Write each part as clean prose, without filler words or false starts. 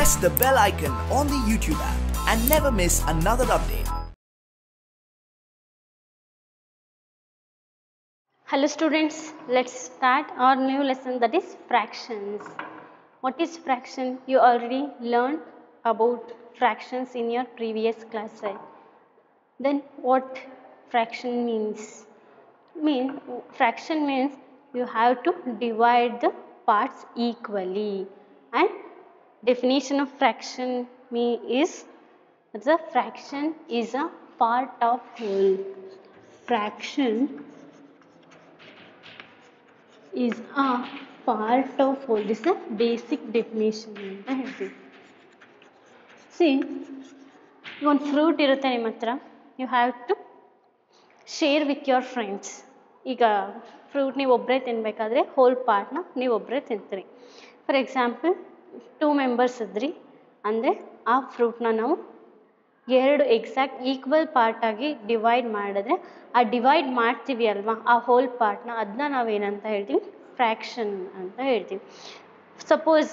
press the bell icon on the YouTube app and never miss another update. Hello students, let's start our new lesson, that is fractions. What is fraction? You already learned about fractions in your previous class, right? Then what fraction means? Fraction means you have to divide the parts equally, and definition of fraction is the fraction is a part of whole. Fraction is a part of whole. This is a basic definition ಅಂತ ಹೇಳ್ತೀವಿ. See, ಒಂದು fruit ಇರುತ್ತೆ ನಿಮ್ಮ ಹತ್ರ, you have to share with your friends. ಈಗ fruit ನೀವು ಒಬ್ಬರೇ ತಿನ್ನಬೇಕಾದ್ರೆ hole ಪಾರ್ಟ್ನ ನೀವು ಒಬ್ಬರೇ ತಿಂತೀರಿ. ಫಾರ್ ಎಕ್ಸಾಂಪಲ್ 2 ಮೆಂಬರ್ಸ್ ಇದ್ರಿ ಅಂದರೆ ಆ ಫ್ರೂಟ್ನ ನಾವು 2 ಎಕ್ಸಾಕ್ಟ್ ಈಕ್ವಲ್ ಪಾರ್ಟಾಗಿ ಡಿವೈಡ್ ಮಾಡಿದ್ರೆ ಆ ಡಿವೈಡ್ ಮಾಡ್ತೀವಿ ಅಲ್ವಾ ಆ ಹೋಲ್ ಪಾರ್ಟ್ನ, ಅದನ್ನ ನಾವೇನಂತ ಹೇಳ್ತೀವಿ? ಫ್ರ್ಯಾಕ್ಷನ್ ಅಂತ ಹೇಳ್ತೀವಿ. Suppose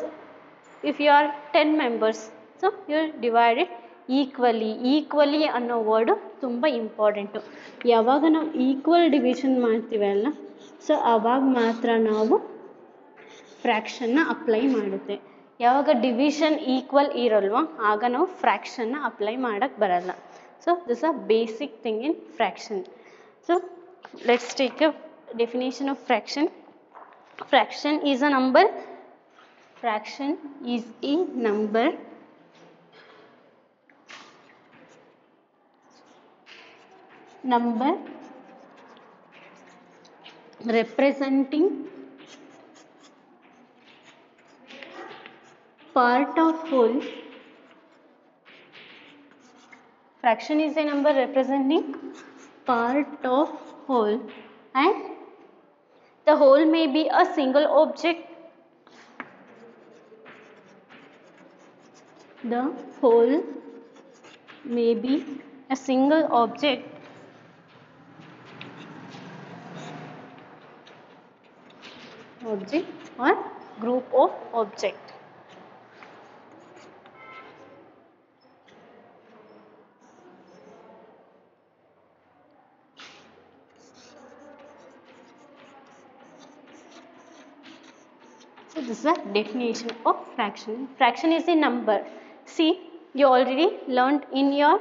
if you are 10 members, so you divided equally ಅನ್ನೋ ವರ್ಡು ತುಂಬ ಇಂಪಾರ್ಟೆಂಟು. ಯಾವಾಗ ನಾವು ಈಕ್ವಲ್ ಡಿವಿಷನ್ ಮಾಡ್ತೀವಲ್ಲ, ಸೊ ಆವಾಗ ಮಾತ್ರ ನಾವು ಫ್ರ್ಯಾಕ್ಷನ್ನ ಅಪ್ಲೈ ಮಾಡುತ್ತೆ. ಯಾವಾಗ ಡಿವಿಷನ್ ಈಕ್ವಲ್ ಇರಲ್ವ ಆಗ ನಾವು ಫ್ರ್ಯಾಕ್ಷನ್ನ ಅಪ್ಲೈ ಮಾಡೋಕ್ಕೆ ಬರಲ್ಲ. So this a basic thing in fraction. So let's take a definition of fraction. Fraction is a number. Fraction is A number representing part of whole. Fraction is a number representing part of whole, and the whole may be a single object. The whole may be a single object or group of object. So this is a definition of fraction. Fraction is a number. See, you already learned in your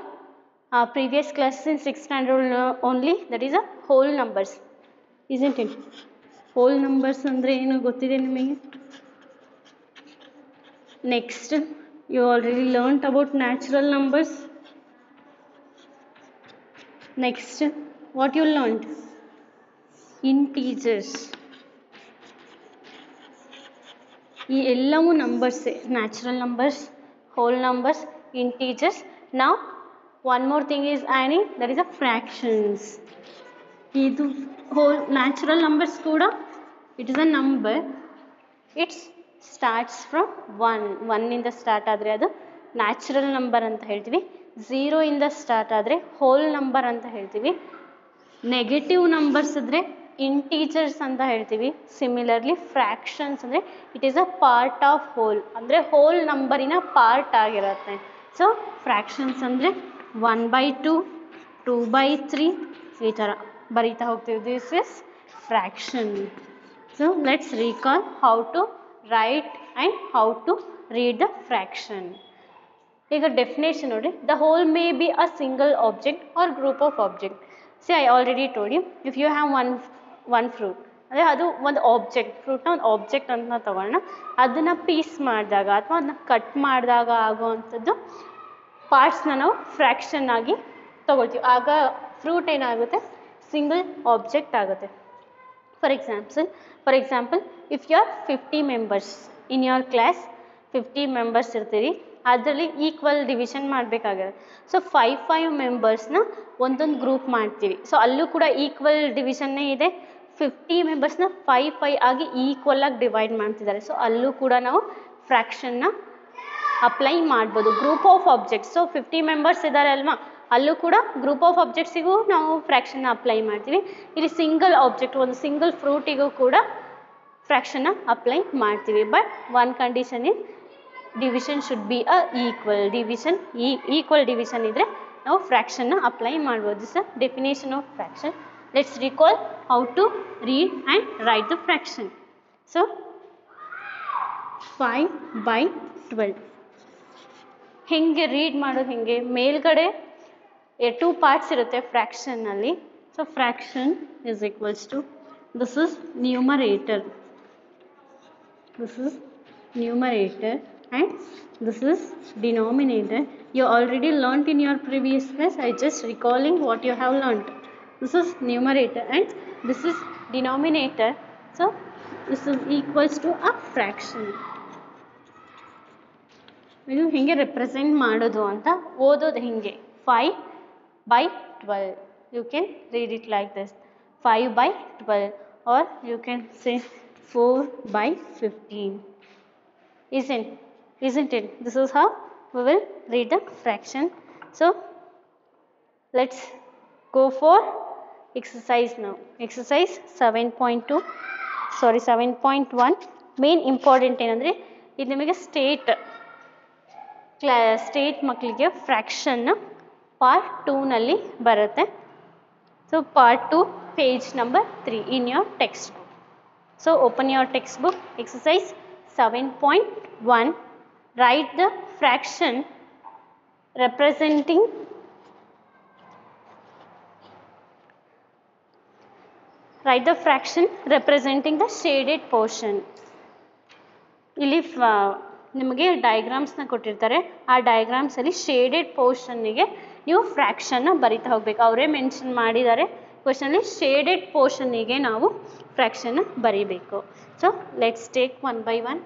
previous class in 6th standard only, that is a whole numbers, isn't it? Whole numbers ಅಂದರೆ ಏನು ಗೊತ್ತಿದೆ ನಿಮಗೆ? Next, you already learnt about natural numbers. Next, what you learnt? Integers. ಈ ಎಲ್ಲವೂ ನಂಬರ್ಸೇ, natural numbers, whole numbers, integers. ನಾವು one more thing is adding, that is a fractions. ಇದು whole natural numbers ಕೂಡ it is a number. It starts from 1 ಇಂದ start ಆದರೆ ಅದು natural number ಅಂತ ಹೇಳ್ತೀವಿ. 0 ಇಂದ ಸ್ಟಾರ್ಟ್ ಆದರೆ ಹೋಲ್ ನಂಬರ್ ಅಂತ ಹೇಳ್ತೀವಿ. ನೆಗೆಟಿವ್ ನಂಬರ್ಸ್ ಇದ್ದರೆ ಇಂಟೀಜರ್ಸ್ ಅಂತ ಹೇಳ್ತೀವಿ. ಸಿಮಿಲರ್ಲಿ ಫ್ರ್ಯಾಕ್ಷನ್ಸ್ ಅಂದರೆ it is a part of whole, ಅಂದರೆ ಹೋಲ್ ನಂಬರಿನ ಪಾರ್ಟ್ ಆಗಿರುತ್ತೆ. ಸೊ ಫ್ರ್ಯಾಕ್ಷನ್ಸ್ ಅಂದರೆ 1/2, 2/3 ಈ ಥರ ಬರೀತಾ ಹೋಗ್ತೀವಿ. This is fraction. So let's recall how to write and how to read the fraction. ಈಗ ಡೆಫಿನೇಷನ್ ನೋಡಿರಿ, the whole may be a single object or group of object. See I already told you, if you have one fruit ಅಂದರೆ ಅದು ಒಂದು object, ಫ್ರೂಟ್ನ ಒಂದು object ಅಂತ ತಗೊಳ್ಳೋಣ. ಅದನ್ನು piece ಮಾಡಿದಾಗ ಅಥವಾ ಅದನ್ನ ಕಟ್ ಮಾಡಿದಾಗ ಆಗೋವಂಥದ್ದು ಪಾರ್ಟ್ಸ್ನ ನಾವು ಫ್ರ್ಯಾಕ್ಷನ್ ಆಗಿ ತೊಗೊಳ್ತೀವಿ. ಆಗ ಫ್ರೂಟ್ ಏನಾಗುತ್ತೆ? ಸಿಂಗಲ್ ಆಬ್ಜೆಕ್ಟ್ ಆಗುತ್ತೆ. For example if you are 50 members in your class, 50 members ಇರ್ತೀರಿ, ಅದರಲ್ಲಿ ಈಕ್ವಲ್ ಡಿವಿಷನ್ ಮಾಡಬೇಕಾಗಿರುತ್ತೆ. ಸೊ 5 ಮೆಂಬರ್ಸ್ನ ಒಂದೊಂದು ಗ್ರೂಪ್ ಮಾಡ್ತೀವಿ. ಸೊ ಅಲ್ಲೂ ಕೂಡ ಈಕ್ವಲ್ ಡಿವಿಷನ್ನೇ ಇದೆ. 50 ಮೆಂಬರ್ಸ್ನ 5 ಆಗಿ ಈಕ್ವಲಾಗಿ ಡಿವೈಡ್ ಮಾಡ್ತಿದ್ದಾರೆ. ಸೊ ಅಲ್ಲೂ ಕೂಡ ನಾವು ಫ್ರ್ಯಾಕ್ಷನ್ನ ಅಪ್ಲೈ ಮಾಡ್ಬೋದು. Group of objects, so 50 members ಇದ್ದಾರೆ ಅಲ್ವಾ, ಅಲ್ಲೂ ಕೂಡ ಗ್ರೂಪ್ ಆಫ್ ಆಬ್ಜೆಕ್ಟ್ಸಿಗೂ ನಾವು ಫ್ರ್ಯಾಕ್ಷನ್ನ ಅಪ್ಲೈ ಮಾಡ್ತೀವಿ. ಇಲ್ಲಿ ಸಿಂಗಲ್ ಆಬ್ಜೆಕ್ಟ್, ಒಂದು ಸಿಂಗಲ್ ಫ್ರೂಟಿಗೂ ಕೂಡ ಫ್ರ್ಯಾಕ್ಷನ್ನ ಅಪ್ಲೈ ಮಾಡ್ತೀವಿ. But one condition is division should be a equal division. Equal division ಇದ್ದರೆ ನಾವು ಫ್ರ್ಯಾಕ್ಷನ್ನ ಅಪ್ಲೈ ಮಾಡ್ಬೋದು. This is definition of fraction. Let's recall how to read and write the fraction. So 5/12 ಹೆಂಗೆ ರೀಡ್ ಮಾಡೋದು, ಹೆಂಗೆ ಮೇಲ್ಗಡೆ 2 ಪಾರ್ಟ್ಸ್ ಇರುತ್ತೆ ಫ್ರ್ಯಾಕ್ಷನ್ನಲ್ಲಿ. So fraction is equals to, this is numerator, this is numerator and this is denominator. You already learnt in your previous class. I just recalling what you have learnt. This is numerator and this is denominator. So this is equals to a fraction. ಇದು ಹಿಂಗೆ represent ಮಾಡೋದು ಅಂತ ಓದೋದು ಹಿಂಗೆ 5/12. You can read it like this, 5/12, or you can say 4/15. Isn't it? This is how we will read the fraction. So let's go for exercise now. Exercise 7.1. main important ಏನಂದರೆ ಇದು ನಿಮಗೆ state ಮಕ್ಕಳಿಗೆ fraction part 2ನಲ್ಲಿ ಬರುತ್ತೆ. So part 2 page number 3 in your text book. So open your textbook, exercise 7.1. Write the fraction representing the shaded portion. ಇಲ್ಲಿ ನಿಮಗೆ ಡಯಾಗ್ರಾಮ್ಸ್ನ ಕೊಟ್ಟಿರ್ತಾರೆ. ಆ ಡಯಾಗ್ರಾಮ್ಸಲ್ಲಿ shaded ಪೋರ್ಷನ್ನಿಗೆ ನೀವು ಫ್ರ್ಯಾಕ್ಷನ್ನ ಬರಿತಾ ಹೋಗಬೇಕು. ಅವರೇ ಮೆನ್ಷನ್ ಮಾಡಿದ್ದಾರೆ ಕ್ವಶನಲ್ಲಿ, ಶೇಡೆಡ್ ಪೋರ್ಷನ್ನಿಗೆ ನಾವು ಫ್ರ್ಯಾಕ್ಷನ್ನ ಬರೀಬೇಕು. So let's take 1 by 1.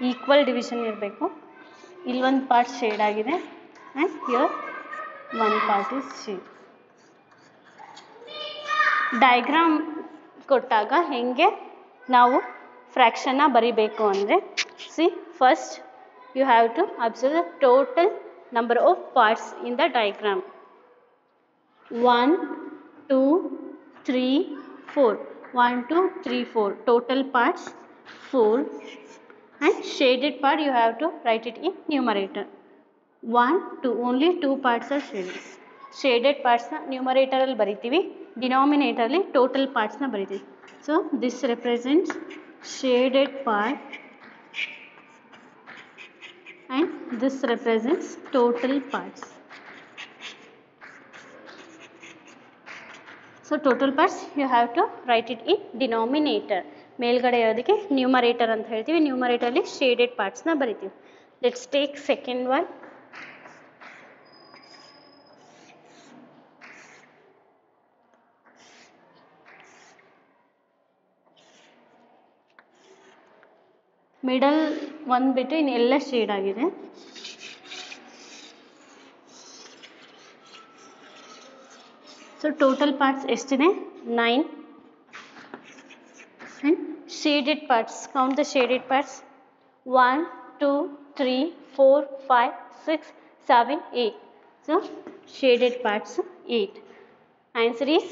Equal division ಇರಬೇಕು. ಇಲ್ಲಿ ಒಂದು ಪಾರ್ಟ್ ಶೇಡ್ ಆಗಿದೆ and here one part is shade. Diagram ಕೊಟ್ಟಾಗ ಹೇಗೆ ನಾವು ಫ್ರ್ಯಾಕ್ಷನ್ನ ಬರಿಬೇಕು ಅಂದರೆ, see first you have to observe the total number of parts in the diagram. 1 2 3 4 1 2 3 4 total parts 4, and shaded part you have to write it in numerator. 1 2 only 2 parts are shaded. Shaded parts na numerator alli bariತೀವಿ, denominator alli total parts na bariತೀವಿ. So this represents shaded part and this represents total parts. So total parts you have to write it in denominator. ಮೇಲ್ಗಡೆ ಇರೋದಕ್ಕೆ numerator ಅಂತ ಹೇಳ್ತೀವಿ, ನ್ಯೂಮರೇಟರಲ್ಲಿ shaded ಪಾರ್ಟ್ಸ್ನ ಬರಿತೀವಿ. Let's take second one. Middle ಒಂದು ಬಿಟ್ಟು ಇನ್ನು ಎಲ್ಲ ಶೇಡ್ ಆಗಿದೆ. ಸೊ ಟೋಟಲ್ ಪಾರ್ಟ್ಸ್ ಎಷ್ಟಿದೆ? 9. And shaded parts, count the shaded parts. 1 2 3 4 5 6 7 8. So shaded parts 8. Answer is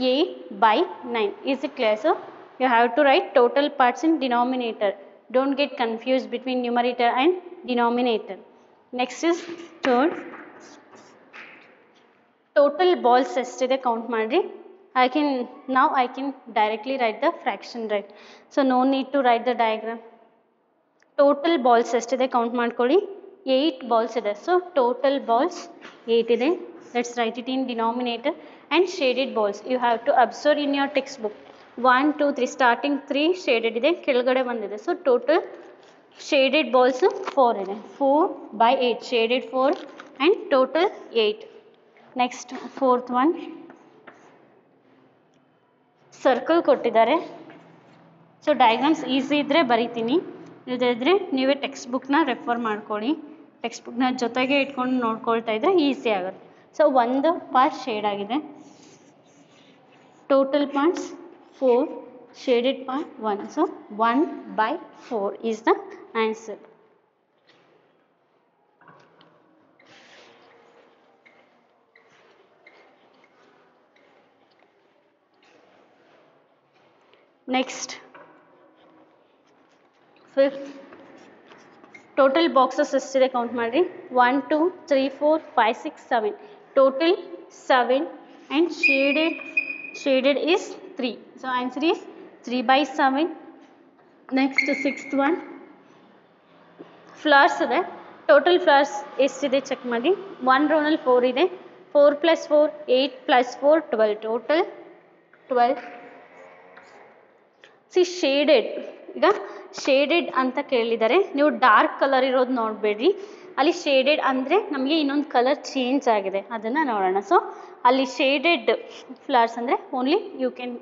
8/9. Is it clear? So you have to write total parts in denominator. Don't get confused between numerator and denominator. Next is third. Total balls ಎಷ್ಟಿದೆ count ಮಾಡಿರಿ. I can directly write the fraction, right? So no need to write the diagram. Total balls ಎಷ್ಟಿದೆ count ಮಾಡ್ಕೊಳ್ಳಿ. 8 balls ಇದೆ. So total balls 8 ಇದೆ. Let's write it in denominator. And shaded balls you have to observe in your textbook. 1 2 3 starting 3 shaded ಇದೆ, ಕೆಳಗಡೆ ಬಂದಿದೆ. So total shaded balls 4 ಇದೆ. 4/8 shaded 4 and total 8. Next fourth one. Circle ಕೊಟ್ಟಿದ್ದಾರೆ. So diagrams easy ಇದ್ದರೆ ಬರಿತೀನಿ, ಇಲ್ಲದಿದ್ದರೆ ನೀವೇ text ಬುಕ್ನ ರೆಫರ್ ಮಾಡ್ಕೊಳ್ಳಿ. ಟೆಕ್ಸ್ಟ್ ಬುಕ್ನ ಜೊತೆಗೆ ಇಟ್ಕೊಂಡು ನೋಡ್ಕೊಳ್ತಾ ಇದ್ದರೆ ಈಸಿ ಆಗುತ್ತೆ. ಸೊ ಒಂದು ಪಾರ್ಟ್ ಶೇಡ್ ಆಗಿದೆ. Total parts 4, shaded part 1. So 1/4 is the answer. Next, fifth, total boxes ಎಷ್ಟಿದೆ ಕೌಂಟ್ ಮಾಡಿರಿ. 1 2 3 4 5 6 7, total 7 and shaded is 3. So answer is 3/7. Next, sixth one, flowers ಇದೆ. ಟೋಟಲ್ ಫ್ಲವರ್ಸ್ ಎಷ್ಟಿದೆ ಚೆಕ್ ಮಾಡಿ. 1 ರೋನಲ್ಲಿ 4 ಇದೆ. 4 + 4 8 + 4 12, total 12. Shaded, ಈಗ shaded ಅಂತ ಕೇಳಿದ್ದಾರೆ, ನೀವು ಡಾರ್ಕ್ ಕಲರ್ ಇರೋದು ನೋಡಬೇಡ್ರಿ. ಅಲ್ಲಿ ಶೇಡೆಡ್ ಅಂದರೆ ನಮಗೆ ಇನ್ನೊಂದು ಕಲರ್ ಚೇಂಜ್ ಆಗಿದೆ, ಅದನ್ನು ನೋಡೋಣ. ಸೊ ಅಲ್ಲಿ ಶೇಡೆಡ್ ಫ್ಲವರ್ಸ್ ಅಂದರೆ only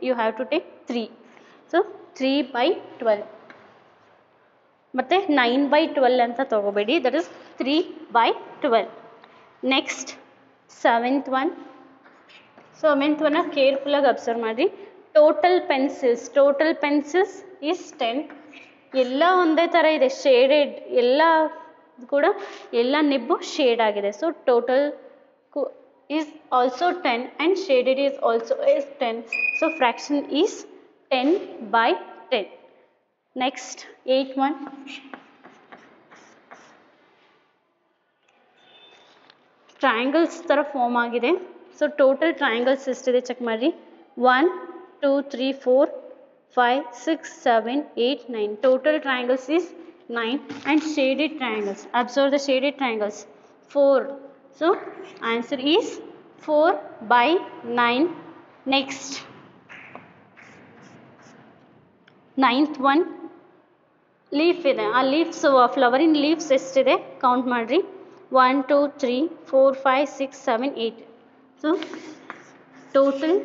you have to take 3. So 3/12 ಮತ್ತು 9/12 ಅಂತ ತೊಗೋಬೇಡಿ, that is 3/12. Next seventh one ಕೇರ್ಫುಲ್ಲಾಗಿ ಅಬ್ಸರ್ವ್ ಮಾಡಿರಿ. Total pencils is 10. ಎಲ್ಲ ಒಂದೇ ಥರ ಇದೆ, ಶೇಡೆಡ್ ಎಲ್ಲ ಕೂಡ ಎಲ್ಲ ನಿಬ್ಬು ಶೇಡ್ ಆಗಿದೆ. So total is also 10 and shaded is also is 10. So fraction is 10/10. Next eight one, triangles ಥರ ಫಾರ್ಮ್ ಆಗಿದೆ. ಸೊ ಟೋಟಲ್ ಟ್ರಯಾಂಗಲ್ಸ್ ಎಷ್ಟಿದೆ ಚೆಕ್ ಮಾಡಿರಿ. 1 2 3 4 5 6 7 8 9, total triangles is 9 and shaded triangles, observe the shaded triangles 4. So answer is 4/9. Next, ninth one, leaf ಇದೆ. ಆ leaves ಫ್ಲವರಿನ್ leaves ಎಷ್ಟಿದೆ count ಮಾಡಿರಿ. 1 2 3 4 5 6 7 8. So total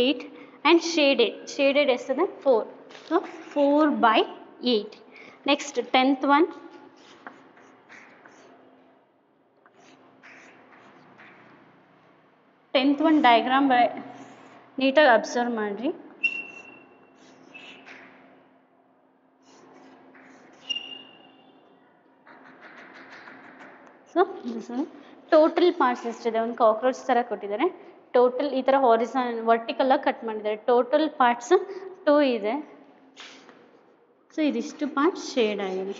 8 and shaded ಎಷ್ಟಿದೆ 4. So 4/8. Next tenth one, diagram ನೀಟಾಗಿ observe ಮಾಡಿರಿ. So this total parts ಎಷ್ಟಿದೆ, ಒಂದು cockroach ಥರ ಕೊಟ್ಟಿದ್ದಾರೆ. ಟೋಟಲ್ ಈ ಥರ ವರ್ಟಿಕಲಾಗಿ ಕಟ್ ಮಾಡಿದ್ದಾರೆ. ಟೋಟಲ್ ಪಾರ್ಟ್ಸ್ 2 ಇದೆ. ಸೊ ಇದಿಷ್ಟು ಪಾರ್ಟ್ಸ್ ಶೇಡ್ ಆಗಿದೆ.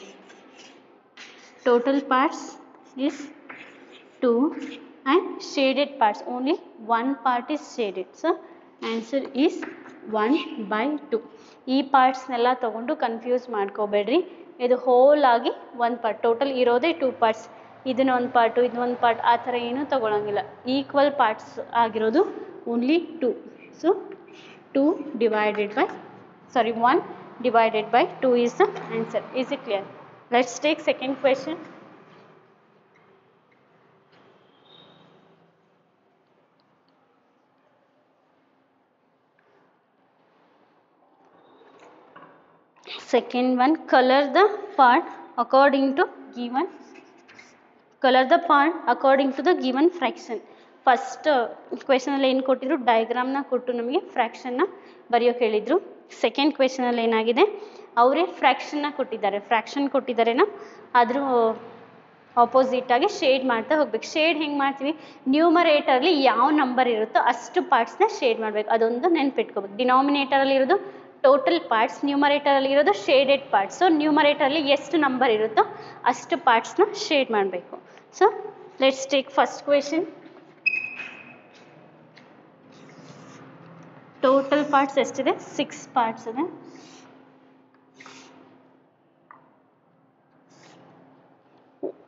Total parts is 2 and shaded parts only 1 part is shaded. So answer is 1/2. ಈ ಪಾರ್ಟ್ಸ್ನೆಲ್ಲ ತೊಗೊಂಡು ಕನ್ಫ್ಯೂಸ್ ಮಾಡ್ಕೋಬೇಡ್ರಿ. ಇದು ಹೋಲ್ ಆಗಿ 1 part, ಟೋಟಲ್ ಇರೋದೇ 2 parts. ಇದನ್ನ ಒಂದು ಪಾರ್ಟು ಇದನ್ನೊಂದು ಪಾರ್ಟ್ ಆ ಥರ ಏನೂ ತೊಗೊಳಂಗಿಲ್ಲ. ಈಕ್ವಲ್ ಪಾರ್ಟ್ಸ್ ಆಗಿರೋದು only 2. So 1 divided by 2 is the answer. Is it clear? Let's take second question. Second one, color the part according to the given fraction. First ಕ್ವೆಶನಲ್ಲಿ ಏನು ಕೊಟ್ಟಿದ್ರು, ಡಯಾಗ್ರಾಮ್ನ ಕೊಟ್ಟು ನಮಗೆ ಫ್ರ್ಯಾಕ್ಷನ್ನ ಬರೆಯೋಕೆ ಹೇಳಿದರು. ಸೆಕೆಂಡ್ ಕ್ವೆಶನಲ್ಲಿ ಏನಾಗಿದೆ, ಅವರೇ ಫ್ರ್ಯಾಕ್ಷನ್ನ ಕೊಟ್ಟಿದ್ದಾರೇನೋ ಅದ್ರ ಆಪೋಸಿಟಾಗಿ ಶೇಡ್ ಮಾಡ್ತಾ ಹೋಗ್ಬೇಕು. ಶೇಡ್ ಹೆಂಗೆ ಮಾಡ್ತೀವಿ, ನ್ಯೂಮರೇಟರ್ಲಿ ಯಾವ ನಂಬರ್ ಇರುತ್ತೋ ಅಷ್ಟು ಪಾರ್ಟ್ಸ್ನ ಶೇಡ್ ಮಾಡಬೇಕು. ಅದೊಂದು ನೆನ್ಪಿಟ್ಕೋಬೇಕು. ಡಿನಾಮಿನೇಟರಲ್ಲಿ ಇರೋದು ಟೋಟಲ್ ಪಾರ್ಟ್ಸ್, ನ್ಯೂಮರೇಟರಲ್ಲಿ ಇರೋದು ಶೇಡೆಡ್ ಪಾರ್ಟ್ಸ್. ಸೊ ನ್ಯೂಮರೇಟರಲ್ಲಿ ಎಷ್ಟು ನಂಬರ್ ಇರುತ್ತೋ ಅಷ್ಟು ಪಾರ್ಟ್ಸ್ನ ಶೇಡ್ ಮಾಡಬೇಕು. So let's take first question. Total parts ಎಷ್ಟಿದೆ, 6 parts ಇದೆ.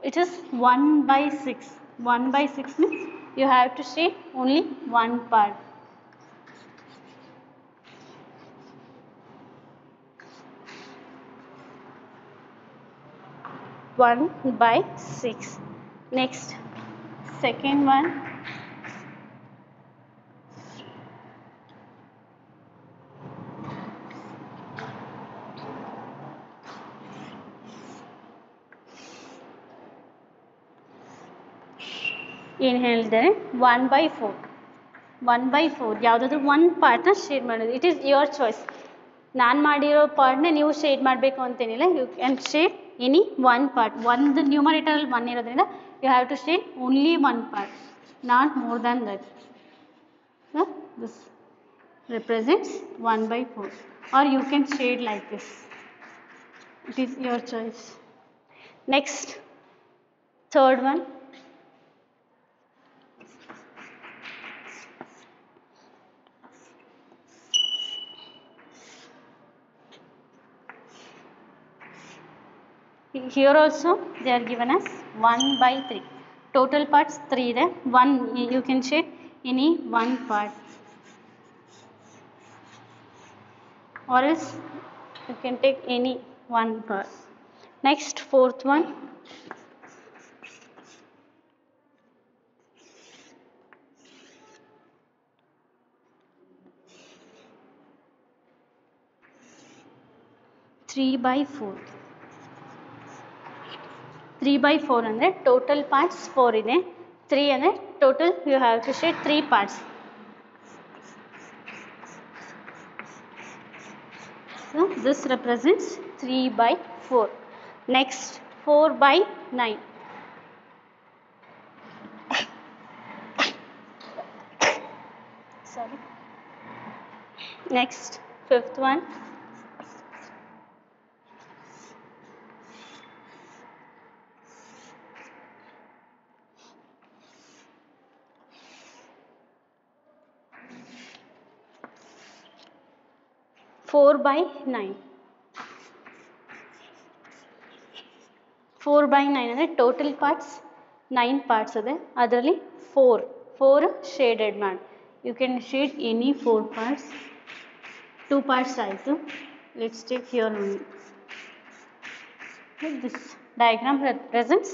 It is 1/6. 1/6 means you have to shade only one part. One by 6. Next, second one, ಏನು ಹೇಳಿದ್ದಾರೆ 1/4 1/4 ಯಾವುದಾದ್ರೂ ಒಂದು ಪಾರ್ಟ್ನ ಶೇಡ್ ಮಾಡೋದು. It is your choice. ನಾನು ಮಾಡಿರೋ ಪಾರ್ಟ್ನ ನೀವು ಶೇಡ್ ಮಾಡಬೇಕು ಅಂತೇನಿಲ್ಲ. You can shade any one part. ಒಂದು ನ್ಯೂಮರೇಟರಲ್ಲಿ 1 ಇರೋದ್ರಿಂದ you have to shade only one part, not more than that. So this represents 1/4, or you can shade like this. It is your choice. Next, third one. Here also they are given as 1/3. Total parts 3 ಇದೆ. 1 you can shade any one part, or else you can take any one part. Next, fourth one. Three by four. 3/4 ಅಂದರೆ total parts 4 ಇದೆ. 3 ಅಂದರೆ total you have to shade 3 parts. So this represents 3/4. Next, 4/9. Sorry. Next, fifth one. 4/9. 4/9 ಅಂದರೆ total parts 9 parts ಇದೆ. ಅದರಲ್ಲಿ 4 shaded ಮಾಡಿ. You can shade any 4 parts. 2 parts ಆಯಿತು. Let's take here only. This diagram represents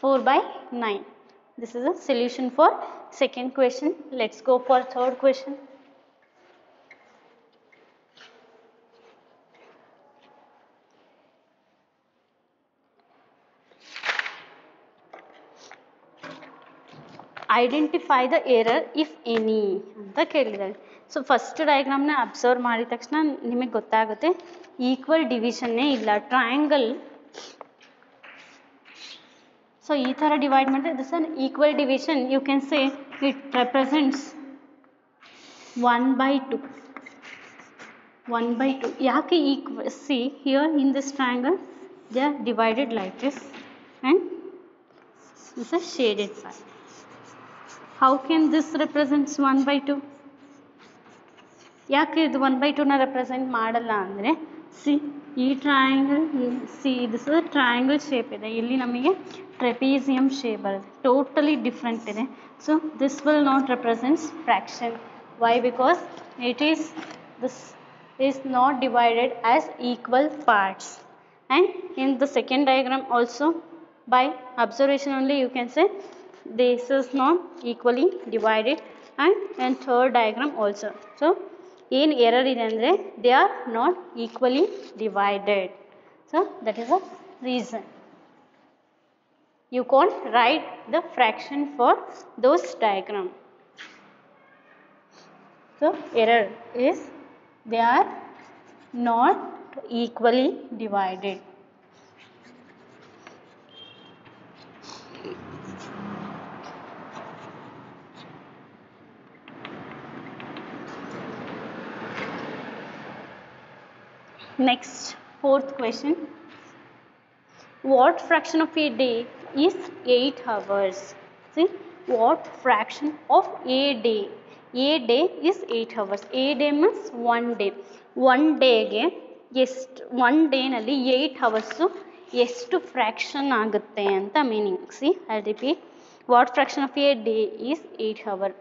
4/9. This is a solution for second question. Let's go for third question. Identify the error if any ಅಂತ ಕೇಳಿದ್ದಾರೆ. So first ಡಯಾಗ್ರಾಮ್ನ observe ಮಾಡಿದ ತಕ್ಷಣ ನಿಮಗೆ ಗೊತ್ತಾಗುತ್ತೆ equal ಡಿವಿಷನ್ನೇ ಇಲ್ಲ. Triangle so ಈ ಥರ ಡಿವೈಡ್ ಮಾಡಿದ್ರೆ this unequal division. You can say it represents 1/2. 1/2 ಯಾಕೆ equal? See here in this triangle they are divided like this and this a shaded part. How can this represents 1/2? ಯಾಕೆ ಇದು 1/2ನ represent ಮಾಡಲ್ಲ ಅಂದರೆ, see ಈ triangle, see this is triangle shape ಇದೆ, ಇಲ್ಲಿ ನಮಗೆ trapezium shape ಬರುತ್ತೆ, ಟೋಟಲಿ ಡಿಫ್ರೆಂಟ್ ಇದೆ. So this will not represents fraction. Why? Because it is this is not divided as equal parts. And in the second diagram also by observation only you can say this is not equally divided, and in third diagram also. So ಏನು error ಇದೆ ಅಂದರೆ they are not equally divided. So that is a reason you can't write the fraction for those diagram. So error is they are not equally divided. Next, fourth question. What fraction of a day is 8 hours? See, what fraction of a day? A day is 8 hours. A day means 1 day. 1 day ಎಷ್ಟು, 1 ಡೇನಲ್ಲಿ 8 hours ಎಷ್ಟು fraction ಆಗುತ್ತೆ ಅಂತ meaning. C I repeat, what fraction of a day is 8 hour.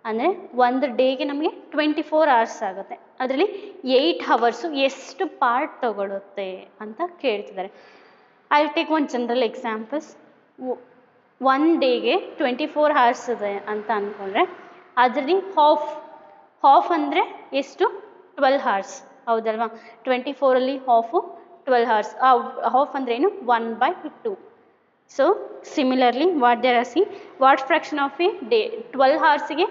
ಅಂದರೆ ಒಂದು ಡೇಗೆ ನಮಗೆ 24 hours ಆಗುತ್ತೆ. ಅದರಲ್ಲಿ 8 hours ಎಷ್ಟು ಪಾರ್ಟ್ ತಗೊಳುತ್ತೆ ಅಂತ ಕೇಳ್ತಿದ್ದಾರೆ. I take one general examples. 1 ಡೇಗೆ 24 hours ಇದೆ ಅಂತ ಅಂದ್ಕೊಂಡ್ರೆ ಅದರಲ್ಲಿ ಹಾಫ್ ಅಂದರೆ ಎಷ್ಟು? 12 hours. ಹೌದಲ್ವಾ? 24 ಹಾಫು 12 hours. ಹಾಫ್ ಅಂದರೆ ಏನು? 1/2. So similarly what they are asking, what fraction of a day, 12 ಅವರ್ಸಿಗೆ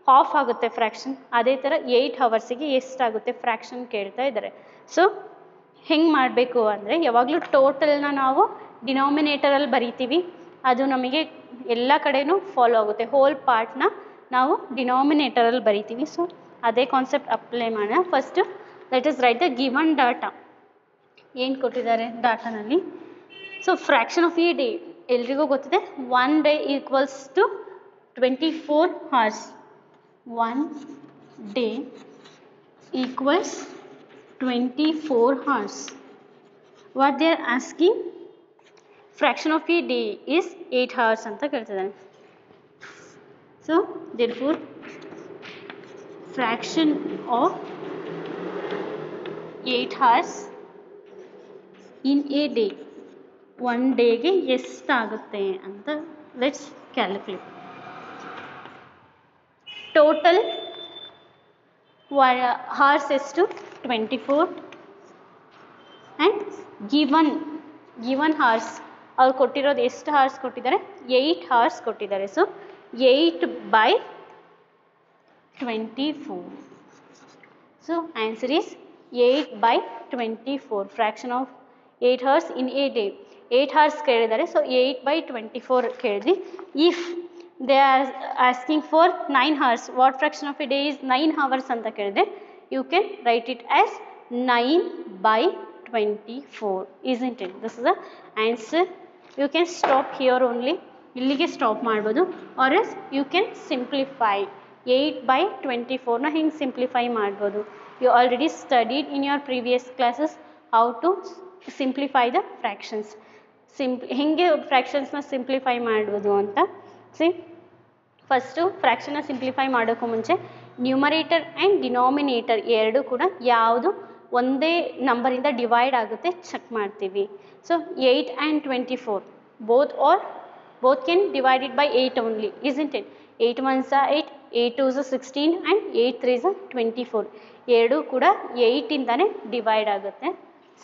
ಹಾಫ್ ಆಗುತ್ತೆ ಫ್ರ್ಯಾಕ್ಷನ್, ಅದೇ ಥರ 8 ಅವರ್ಸಿಗೆ ಎಷ್ಟಾಗುತ್ತೆ ಫ್ರ್ಯಾಕ್ಷನ್ ಕೇಳ್ತಾ ಇದ್ದಾರೆ. ಸೊ ಹೆಂಗೆ ಮಾಡಬೇಕು ಅಂದರೆ, ಯಾವಾಗಲೂ ಟೋಟಲ್ನ ನಾವು ಡಿನಾಮಿನೇಟರಲ್ಲಿ ಬರಿತೀವಿ, ಅದು ನಮಗೆ ಎಲ್ಲ ಕಡೆನೂ ಫಾಲೋ ಆಗುತ್ತೆ. ಹೋಲ್ ಪಾರ್ಟ್ನ ನಾವು ಡಿನಾಮಿನೇಟರಲ್ಲಿ ಬರಿತೀವಿ. ಸೊ ಅದೇ ಕಾನ್ಸೆಪ್ಟ್ ಅಪ್ಲೈ ಮಾಡೋಣ. First let is write the given data. ಏನು ಕೊಟ್ಟಿದ್ದಾರೆ ಡಾಟಾನಲ್ಲಿ? So fraction of a day ಎಲ್ರಿಗೂ ಗೊತ್ತಿದೆ, 1 day equals to 24 hours. 1 day equals 24 hours. What they are asking, fraction of a day is 8 hours ಅಂತ ಕೇಳ್ತಿದ್ದಾನೆ. So therefore fraction of 8 hours in a day, 1 ಡೇಗೆ ಎಷ್ಟಾಗುತ್ತೆ ಅಂತ let's calculate. Total hours ಎಷ್ಟು? 24 and given hours ಅವ್ರು ಕೊಟ್ಟಿರೋದು ಎಷ್ಟು hours ಕೊಟ್ಟಿದ್ದಾರೆ? 8 hours ಕೊಟ್ಟಿದ್ದಾರೆ. So 8/24. So answer is 8/24. Fraction of 8 hours in a day. 8 hours ಕೇಳಿದ್ದಾರೆ, ಸೊ 8/24 ಕೇಳಿದ್ವಿ. If they are asking for 9 hours, what fraction of a day is 9 hours ಅಂತ ಕೇಳಿದ್ರೆ, you can write it as 9/24, isn't it? This is the answer. You can stop here only, ಇಲ್ಲಿಗೆ stop ಮಾಡ್ಬೋದು, or else you can simplify 8/24 ನ ಹಿಂಗೆ simplify ಮಾಡ್ಬೋದು. You already studied in your previous classes how to simplify the fractions. ಹಿಂಗೆ ಫ್ರ್ಯಾಕ್ಷನ್ಸ್ನ simplify ಮಾಡ್ಬೋದು ಅಂತ. First ಫ್ರ್ಯಾಕ್ಷನ್ನ simplify ಮಾಡೋಕ್ಕೂ ಮುಂಚೆ ನ್ಯೂಮರೇಟರ್ ಆ್ಯಂಡ್ ಡಿನಾಮಿನೇಟರ್ ಎರಡೂ ಕೂಡ ಯಾವುದು ಒಂದೇ ನಂಬರಿಂದ ಡಿವೈಡ್ ಆಗುತ್ತೆ ಚೆಕ್ ಮಾಡ್ತೀವಿ. So 8 and 24 both can divided by 8 only, isn't it? 8 ones are 8, 8 twos are 16 and 8 threes are 24. ಎರಡೂ ಕೂಡ 8 ಇಂದಾನೆ ಡಿವೈಡ್ ಆಗುತ್ತೆ.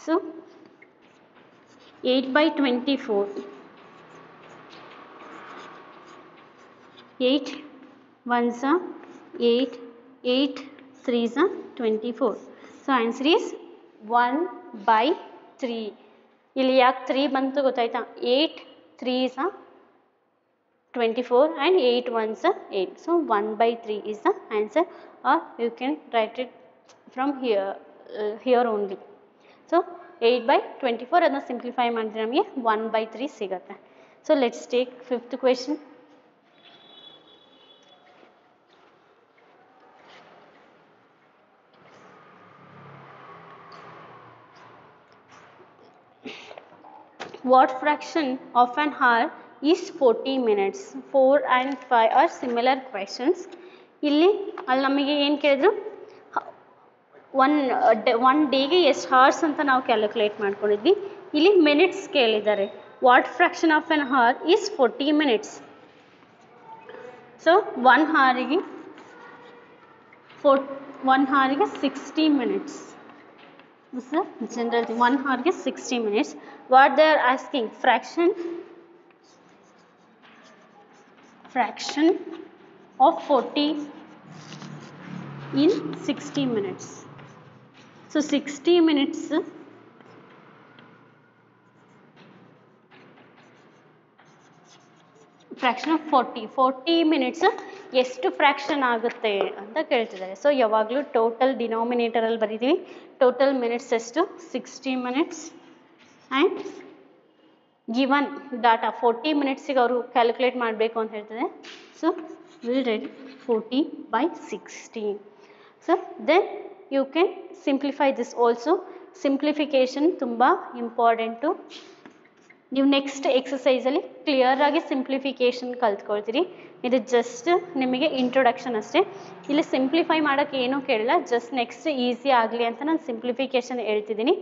So 8/24, 8 ones are 8, 8 threes are 24. So answer is 1/3. ಇಲ್ಲಿ ಯಾಕೆ 3 ಬಂತು ಗೊತ್ತಾಯ್ತಾ? 8 threes are 24 and 8 ones are 8. So 1/3 is the answer, or you can write it from here only. So 8/24 ಅದನ್ನ simplify ಮಾಡಿದ್ರೆ ನಮಗೆ 1/3 ಸಿಗುತ್ತೆ. So let's take 5th question. What fraction of an hour is 40 minutes? 4 and 5 are similar questions. ಇಲ್ಲಿ ಅಲ್ಲಿ ನಮಗೆ ಏನು ಕೇಳಿದ್ರು, one ಡೇಗೆ ಎಷ್ಟು hours ಅಂತ ನಾವು ಕ್ಯಾಲ್ಕುಲೇಟ್ ಮಾಡ್ಕೊಂಡಿದ್ವಿ. ಇಲ್ಲಿ ಮಿನಿಟ್ಸ್ ಕೇಳಿದ್ದಾರೆ. What fraction of an hour is 40 minutes? ಸೊ 1 hourಗೆ 60 minutes. This is a general thing. 1 hourಗೆ 60 minutes. What they are asking, fraction of 40 in 60 minutes. So 60 minutes fraction of 40 minutes ಎಷ್ಟು ಫ್ರ್ಯಾಕ್ಷನ್ ಆಗುತ್ತೆ ಅಂತ ಕೇಳ್ತಿದ್ದಾರೆ. ಸೊ ಯಾವಾಗಲೂ ಟೋಟಲ್ ಡಿನಾಮಿನೇಟರಲ್ಲಿ ಬರೀತೀವಿ. ಟೋಟಲ್ ಮಿನಿಟ್ಸ್ ಎಷ್ಟು? 60 minutes ಆ್ಯಂಡ್ ಗಿವನ್ ಡಾಟಾ 40 ಮಿನಿಟ್ಸಿಗೆ ಅವರು ಕ್ಯಾಲ್ಕುಲೇಟ್ ಮಾಡಬೇಕು ಅಂತ ಹೇಳ್ತಿದೆ. So will ready 40/60. So then you can simplify this also. Simplification ತುಂಬ ಇಂಪಾರ್ಟೆಂಟು. ನೀವು ನೆಕ್ಸ್ಟ್ ಎಕ್ಸಸೈಸಲ್ಲಿ ಕ್ಲಿಯರಾಗಿ ಸಿಂಪ್ಲಿಫಿಕೇಷನ್ ಕಲ್ತ್ಕೊಳ್ತೀರಿ. ಇದು ಜಸ್ಟ್ ನಿಮಗೆ ಇಂಟ್ರೊಡಕ್ಷನ್ ಅಷ್ಟೇ. ಇಲ್ಲಿ ಸಿಂಪ್ಲಿಫೈ ಮಾಡೋಕ್ಕೆ ಏನೂ ಕೇಳಿಲ್ಲ, ಜಸ್ಟ್ ನೆಕ್ಸ್ಟ್ ಈಸಿ ಆಗಲಿ ಅಂತ ನಾನು ಸಿಂಪ್ಲಿಫಿಕೇಷನ್ ಹೇಳ್ತಿದ್ದೀನಿ.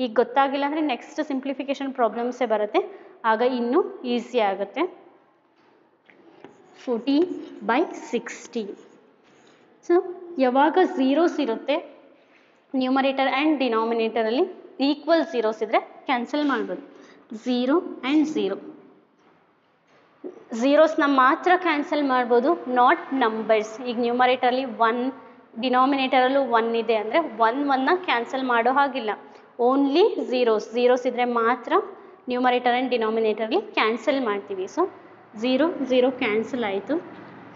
ಈಗ ಗೊತ್ತಾಗಿಲ್ಲ ಅಂದರೆ ನೆಕ್ಸ್ಟ್ ಸಿಂಪ್ಲಿಫಿಕೇಷನ್ ಪ್ರಾಬ್ಲಮ್ಸೇ ಬರುತ್ತೆ, ಆಗ ಇನ್ನೂ ಈಸಿ ಆಗುತ್ತೆ. 40/60. ಸೊ ಯಾವಾಗ ಝೀರೋಸ್ ಇರುತ್ತೆ ನ್ಯೂಮರೇಟರ್ ಆ್ಯಂಡ್ ಡಿನಾಮಿನೇಟರಲ್ಲಿ ಈಕ್ವಲ್ ಝೀರೋಸ್ ಇದ್ದರೆ ಕ್ಯಾನ್ಸಲ್ ಮಾಡ್ಬೋದು. 0 and 0. ಝೀರೋಸ್ನ ಮಾತ್ರ ಕ್ಯಾನ್ಸಲ್ ಮಾಡ್ಬೋದು, ನಾಟ್ ನಂಬರ್ಸ್. ಈಗ ನ್ಯೂಮರೇಟರ್ಲಿ 1, ಡಿನಾಮಿನೇಟರಲ್ಲೂ 1 ಇದೆ ಅಂದರೆ 1ನ ಕ್ಯಾನ್ಸಲ್ ಮಾಡೋ ಹಾಗಿಲ್ಲ. ಓನ್ಲಿ ಝೀರೋಸ್ ಇದ್ದರೆ ಮಾತ್ರ ನ್ಯೂಮರೇಟರ್ ಆ್ಯಂಡ್ ಡಿನಾಮಿನೇಟರ್ಲಿ ಕ್ಯಾನ್ಸಲ್ ಮಾಡ್ತೀವಿ. ಸೊ 0 ಕ್ಯಾನ್ಸಲ್ ಆಯಿತು.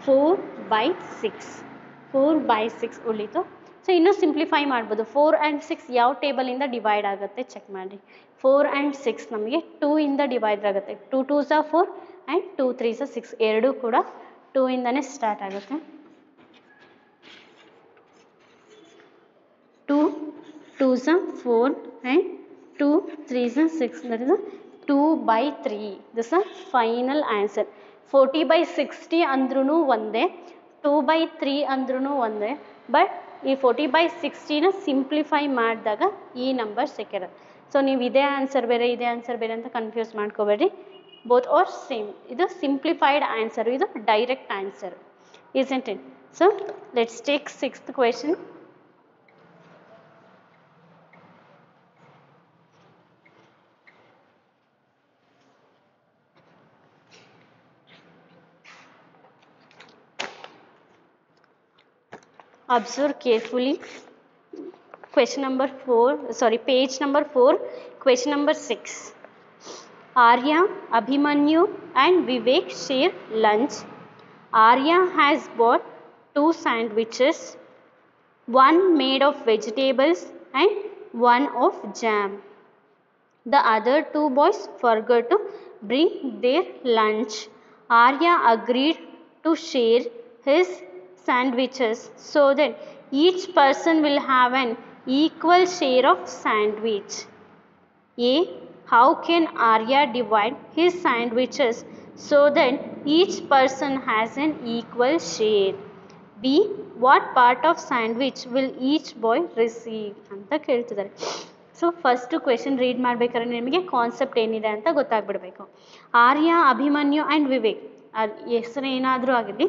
4/6 ಉಳಿತು. ಸೊ ಇನ್ನೂ ಸಿಂಪ್ಲಿಫೈ ಮಾಡ್ಬೋದು. 4 and 6 ಯಾವ ಟೇಬಲಿಂದ ಡಿವೈಡ್ ಆಗುತ್ತೆ ಚೆಕ್ ಮಾಡಿ. 4 and 6 ನಮಗೆ 2 ಇಂದ ಡಿವೈಡ್ ಆಗುತ್ತೆ. 2 2s are 4 and 2 3s are 6. ಎರಡೂ ಕೂಡ 2 ಇಂದನೇ ಸ್ಟಾರ್ಟ್ ಆಗುತ್ತೆ. 2 2s are 4 and 2 3s are 6. That is 2/3. This is a final answer. 40/60 ಅಂದ್ರೂ ಒಂದೇ, 2/3 ಅಂದ್ರೂ ಒಂದೇ. ಬಟ್ ಈ 40/60ನ ಸಿಂಪ್ಲಿಫೈ ಮಾಡಿದಾಗ ಈ ನಂಬರ್ ಸಿಕ್ಕಿರೋದು. ಸೊ ನೀವು ಇದೇ ಆನ್ಸರ್ ಬೇರೆ ಇದೇ ಆನ್ಸರ್ ಬೇರೆ ಅಂತ ಕನ್ಫ್ಯೂಸ್ ಮಾಡ್ಕೋಬೇಡಿ. Both are same. ಇದು ಸಿಂಪ್ಲಿಫೈಡ್ ಆನ್ಸರ್, ಇದು direct answer, isn't it? So let's take 6th question. Observe carefully. Question number 4, page number 4, question number 6. Arya, Abhimanyu and Vivek share lunch. Arya has bought 2 sandwiches, one made of vegetables and one of jam. The other 2 boys forgot to bring their lunch. Arya agreed to share his sandwiches so that each person will have an equal share of sandwich. A. How can Arya divide his sandwiches so that each person has an equal share? B. What part of sandwich will each boy receive? ಅಂತ ಕೇಳ್ತಿದ್ದಾರೆ. So first question read ಮಾಡ್ಬೇಕಾದ್ರೆ ನಿಮಗೆ concept ಏನಿದೆ ಅಂತ ಗೊತ್ತಾಗ್ಬಿಡ್ಬೇಕು. Arya, Abhimanyu and Vivek, ಹೆಸರು ಏನಾದರೂ ಆಗಿರಲಿ,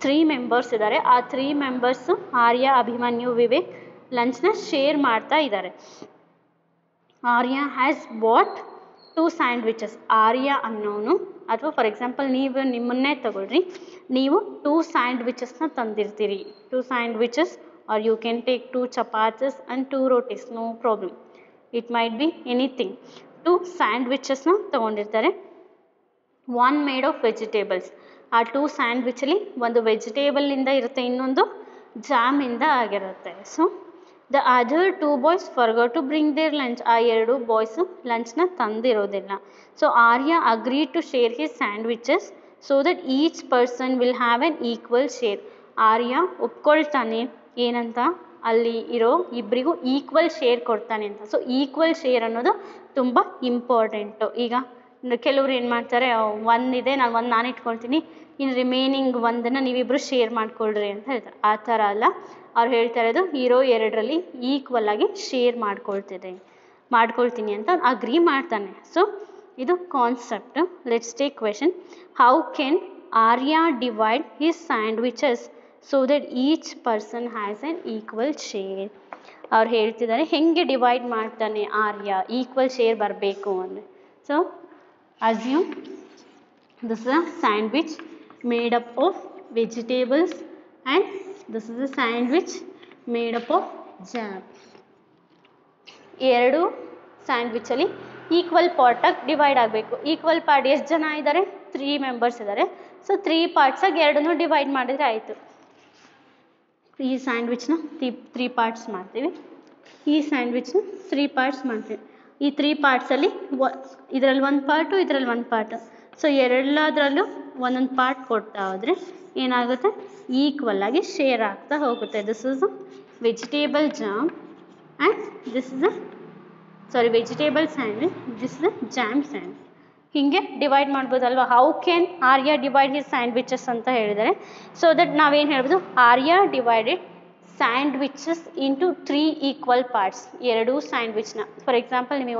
3 ಮೆಂಬರ್ಸ್ ಇದ್ದಾರೆ. ಆ 3 ಮೆಂಬರ್ಸು ಆರ್ಯ, ಅಭಿಮನ್ಯು, ವಿವೇಕ್ ಲಂಚ್ನ ಶೇರ್ ಮಾಡ್ತಾ ಇದ್ದಾರೆ. Arya has bought 2 sandwiches. Arya ಅನ್ನೋನು, ಅಥವಾ ಫಾರ್ ಎಕ್ಸಾಂಪಲ್ ನೀವು ನಿಮ್ಮನ್ನೇ ತಗೊಳ್ರಿ, ನೀವು 2 ಸ್ಯಾಂಡ್ವಿಚಸ್ನ ತಂದಿರ್ತೀರಿ. 2 sandwiches or you can take 2 chapatis and 2 rotis, no problem. It might be anything. 2 ಸ್ಯಾಂಡ್ವಿಚಸ್ನ ತೊಗೊಂಡಿರ್ತಾರೆ. 1 ಮೇಡ್ ಆಫ್ ವೆಜಿಟೇಬಲ್ಸ್. ಆ 2 ಸ್ಯಾಂಡ್ವಿಚಲ್ಲಿ ಒಂದು ವೆಜಿಟೇಬಲಿಂದ ಇರುತ್ತೆ, ಇನ್ನೊಂದು ಜಾಮಿಂದ ಆಗಿರುತ್ತೆ. So the other 2 boys forgot to bring their lunch. ಆ 2 ಬಾಯ್ಸು ಲಂಚ್ನ ತಂದಿರೋದಿಲ್ಲ. So Arya agree to share his sandwiches so that each person will have an equal share. Arya ಒಪ್ಕೊಳ್ತಾನೆ ಏನಂತ, ಅಲ್ಲಿ ಇರೋ ಇಬ್ಬರಿಗೂ ಈಕ್ವಲ್ ಶೇರ್ ಕೊಡ್ತಾನೆ ಅಂತ. ಸೊ ಈಕ್ವಲ್ ಶೇರ್ ಅನ್ನೋದು ತುಂಬ ಇಂಪಾರ್ಟೆಂಟು. ಈಗ ಕೆಲವ್ರು ಏನು ಮಾಡ್ತಾರೆ, 1 ಇದೆ, ನಾನು ಇಟ್ಕೊಳ್ತೀನಿ, ಇನ್ನು ರಿಮೈನಿಂಗ್ 1ನ್ನು ನೀವಿಬ್ಬರು ಶೇರ್ ಮಾಡ್ಕೊಳ್ರಿ ಅಂತ ಹೇಳ್ತಾರೆ. ಆ ಥರ ಅಲ್ಲ, ಅವ್ರು ಹೇಳ್ತಾ ಇರೋದು ಇರೋ 2ರಲ್ಲಿ ಈಕ್ವಲ್ ಆಗಿ ಶೇರ್ ಮಾಡ್ಕೊಳ್ತೀನಿ ಅಂತ ಅಗ್ರಿ ಮಾಡ್ತಾನೆ. ಸೊ ಇದು concept. Let's take question. How can Arya divide his sandwiches so that each person has N equal share? ಅವ್ರು ಹೇಳ್ತಿದ್ದಾರೆ ಹೆಂಗೆ ಡಿವೈಡ್ ಮಾಡ್ತಾನೆ ಆರ್ಯ, ಈಕ್ವಲ್ ಶೇರ್ ಬರಬೇಕು ಅಂದರೆ. So assume this is a sandwich made up of vegetables and this is a sandwich made up of jam. 2 ಸ್ಯಾಂಡ್ವಿಚಲ್ಲಿ equal ಪಾರ್ಟಾಗಿ divide ಆಗಬೇಕು. Equal part ಎಷ್ಟು ಜನ ಇದ್ದಾರೆ? 3 ಮೆಂಬರ್ಸ್ ಇದ್ದಾರೆ. ಸೊ 3 ಪಾರ್ಟ್ಸಾಗಿ 2 ಡಿವೈಡ್ ಮಾಡಿದರೆ ಆಯಿತು. ಈ ಸ್ಯಾಂಡ್ವಿಚ್ನ 3 ಪಾರ್ಟ್ಸ್ ಮಾಡ್ತೀವಿ, ಈ ಸ್ಯಾಂಡ್ವಿಚ್ನ 3 ಪಾರ್ಟ್ಸ್ ಮಾಡ್ತೀವಿ. ಈ 3 ಪಾರ್ಟ್ಸಲ್ಲಿ ಇದರಲ್ಲಿ 1 ಪಾರ್ಟು, ಇದರಲ್ಲಿ 1 ಪಾರ್ಟು. ಸೊ ಎಲ್ಲದರಲ್ಲೂ ಒಂದೊಂದು ಪಾರ್ಟ್ ಕೊಡ್ತಾ ಹೋದರೆ ಏನಾಗುತ್ತೆ, ಈಕ್ವಲ್ ಆಗಿ ಶೇರ್ ಆಗ್ತಾ ಹೋಗುತ್ತೆ. This is a vegetable jam and this is vegetable sandwich, this is a jam sandwich. ಹೀಗೆ ಡಿವೈಡ್ ಮಾಡ್ಬೋದಲ್ವ. How can Arya divide his sandwiches ಅಂತ ಹೇಳಿದರೆ, ಸೊ ದಟ್ ನಾವೇನು ಹೇಳ್ಬೋದು, Arya divided sandwiches into 3 equal parts. 2 ಸ್ಯಾಂಡ್ವಿಚ್ನ, ಫಾರ್ ಎಕ್ಸಾಂಪಲ್ ನಿಮಗೆ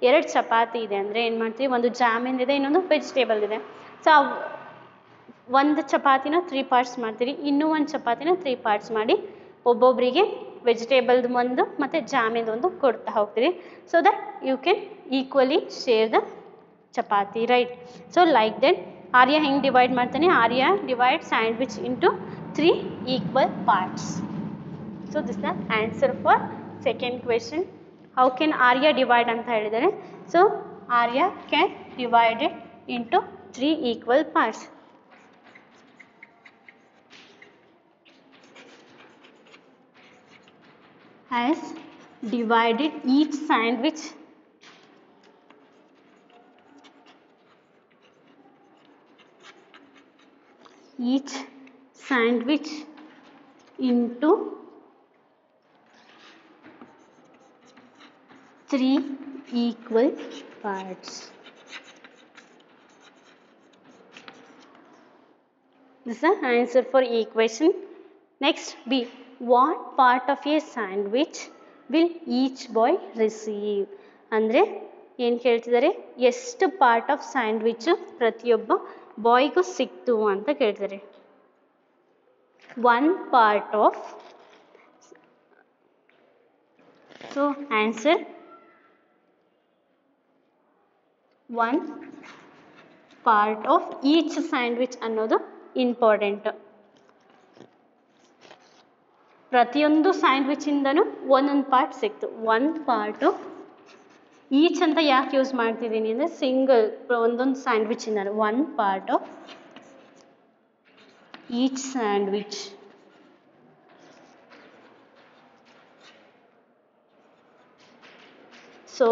2 ಚಪಾತಿ ಇದೆ ಅಂದರೆ ಏನು ಮಾಡ್ತೀವಿ, ಒಂದು ಜಾಮಿಂದ ಇದೆ, ಇನ್ನೊಂದು ವೆಜಿಟೇಬಲ್ ಇದೆ. ಸೊ ಒಂದು ಚಪಾತಿನ 3 ಪಾರ್ಟ್ಸ್ ಮಾಡ್ತೀರಿ, ಇನ್ನೂ ಒಂದು ಚಪಾತಿನ 3 ಪಾರ್ಟ್ಸ್ ಮಾಡಿ ಒಬ್ಬೊಬ್ಬರಿಗೆ ವೆಜಿಟೇಬಲ್ದು ಒಂದು ಮತ್ತು ಜಾಮಿಂದು ಒಂದು ಕೊಡ್ತಾ ಹೋಗ್ತೀರಿ. So that you can equally share the chapati, right? So like that Arya ಹೆಂಗೆ ಡಿವೈಡ್ ಮಾಡ್ತಾನೆ, Arya divide sandwich into 3 equal parts. So this is the answer for second question. How can Arya divide ಅಂತ ಹೇಳಿದರೆ, so Arya can divide it into 3 equal parts. Has divided each sandwich into 3 equal parts. This is the answer for equation. Next B. What part of a sandwich will each boy receive? ಅಂದರೆ ಏನು ಕೇಳ್ತಿದ್ದಾರೆ, ಎಷ್ಟು part of sandwich ಪ್ರತಿಯೊಬ್ಬ ಬಾಯ್ಗೂ ಸಿಕ್ತು ಅಂತ ಕೇಳ್ತಾರೆ. 1 part of, so answer 1 part of each sandwich ಅನ್ನೋದು important. ಪ್ರತಿಯೊಂದು ಸ್ಯಾಂಡ್ವಿಚಿಂದನೂ ಒಂದೊಂದು ಪಾರ್ಟ್ ಸಿಕ್ತು. 1 part of ಈಚ್ ಅಂತ ಯಾಕೆ ಯೂಸ್ ಮಾಡ್ತಿದ್ದೀನಿ ಅಂದರೆ, ಸಿಂಗಲ್ ಒಂದೊಂದು ಸ್ಯಾಂಡ್ವಿಚಿಂದ 1 part of each sandwich. So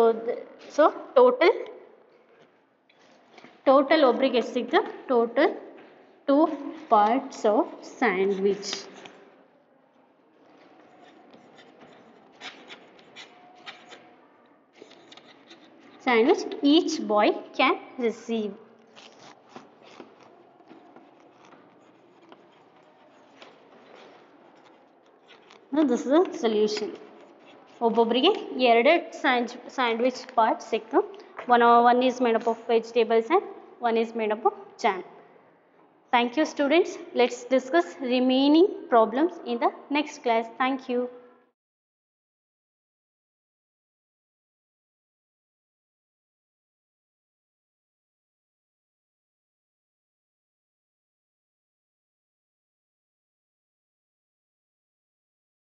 total ಒಬ್ರಿಗೆ ಎಷ್ಟು ಸಿಕ್ತು, total 2 parts of sandwich. Sandwich each boy can receive. Now this is the solution. ಒಬ್ಬೊಬ್ಬರಿಗೆ 2 ಸ್ಯಾಂಡ್ವಿಚ್ ಪಾರ್ಟ್ ಸಿಕ್ತು. one is made up of vegetables and one is made up of jam. Thank you students. Let's discuss remaining problems in the next class. Thank you.